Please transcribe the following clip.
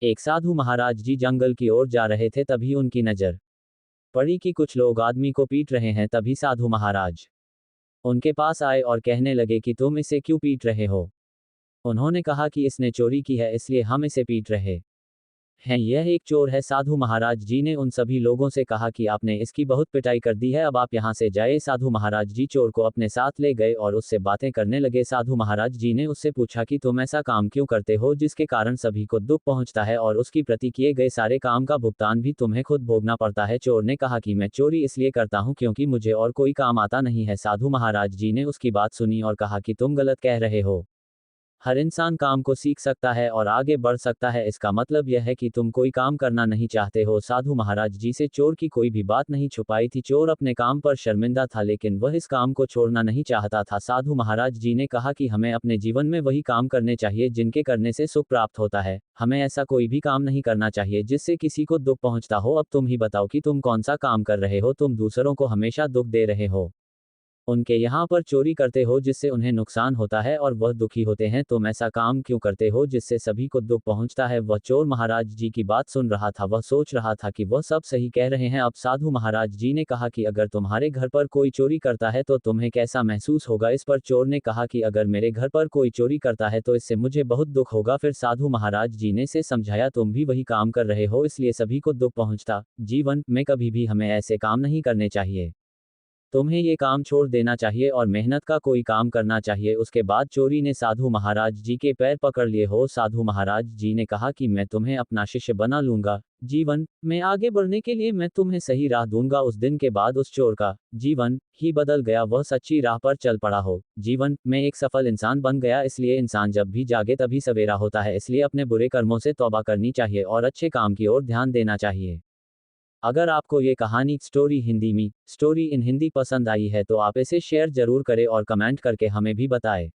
एक साधु महाराज जी जंगल की ओर जा रहे थे, तभी उनकी नजर पड़ी कि कुछ लोग आदमी को पीट रहे हैं। तभी साधु महाराज उनके पास आए और कहने लगे कि तुम इसे क्यों पीट रहे हो। उन्होंने कहा कि इसने चोरी की है, इसलिए हम इसे पीट रहे हैं, यह एक चोर है। साधु महाराज जी ने उन सभी लोगों से कहा कि आपने इसकी बहुत पिटाई कर दी है, अब आप यहाँ से जाए। साधु महाराज जी चोर को अपने साथ ले गए और उससे बातें करने लगे। साधु महाराज जी ने उससे पूछा कि तुम ऐसा काम क्यों करते हो जिसके कारण सभी को दुख पहुंचता है और उसकी प्रति किए गए सारे काम का भुगतान भी तुम्हें खुद भोगना पड़ता है। चोर ने कहा कि मैं चोरी इसलिए करता हूँ क्योंकि मुझे और कोई काम आता नहीं है। साधु महाराज जी ने उसकी बात सुनी और कहा कि तुम गलत कह रहे हो। हर इंसान काम को सीख सकता है और आगे बढ़ सकता है, इसका मतलब यह है कि तुम कोई काम करना नहीं चाहते हो। साधु महाराज जी से चोर की कोई भी बात नहीं छुपाई थी। चोर अपने काम पर शर्मिंदा था, लेकिन वह इस काम को छोड़ना नहीं चाहता था। साधु महाराज जी ने कहा कि हमें अपने जीवन में वही काम करने चाहिए जिनके करने से सुख प्राप्त होता है। हमें ऐसा कोई भी काम नहीं करना चाहिए जिससे किसी को दुख पहुंचता हो। अब तुम ही बताओ कि तुम कौन सा काम कर रहे हो। तुम दूसरों को हमेशा दुख दे रहे हो, उनके यहाँ पर चोरी करते हो जिससे उन्हें नुकसान होता है और वह दुखी होते हैं। तुम ऐसा काम क्यों करते हो जिससे सभी को दुख पहुंचता है। वह चोर महाराज जी की बात सुन रहा था, वह सोच रहा था कि वह सब सही कह रहे हैं। अब साधु महाराज जी ने कहा कि अगर तुम्हारे घर पर कोई चोरी करता है तो तुम्हें कैसा महसूस होगा। इस पर चोर ने कहा कि अगर मेरे घर पर कोई चोरी करता है तो इससे मुझे बहुत दुख होगा। फिर साधु महाराज जी ने से समझाया, तुम भी वही काम कर रहे हो इसलिए सभी को दुख पहुंचता। जीवन में कभी भी हमें ऐसे काम नहीं करने चाहिए। तुम्हें ये काम छोड़ देना चाहिए और मेहनत का कोई काम करना चाहिए। उसके बाद चोरी ने साधु महाराज जी के पैर पकड़ लिए हो। साधु महाराज जी ने कहा कि मैं तुम्हें अपना शिष्य बना लूंगा। जीवन में आगे बढ़ने के लिए मैं तुम्हें सही राह दूंगा। उस दिन के बाद उस चोर का जीवन ही बदल गया, वह सच्ची राह पर चल पड़ा हो। जीवन में एक सफल इंसान बन गया। इसलिए इंसान जब भी जागे तभी सवेरा होता है, इसलिए अपने बुरे कर्मों से तौबा करनी चाहिए और अच्छे काम की ओर ध्यान देना चाहिए। अगर आपको ये कहानी स्टोरी इन हिंदी पसंद आई है तो आप इसे शेयर जरूर करें और कमेंट करके हमें भी बताएं।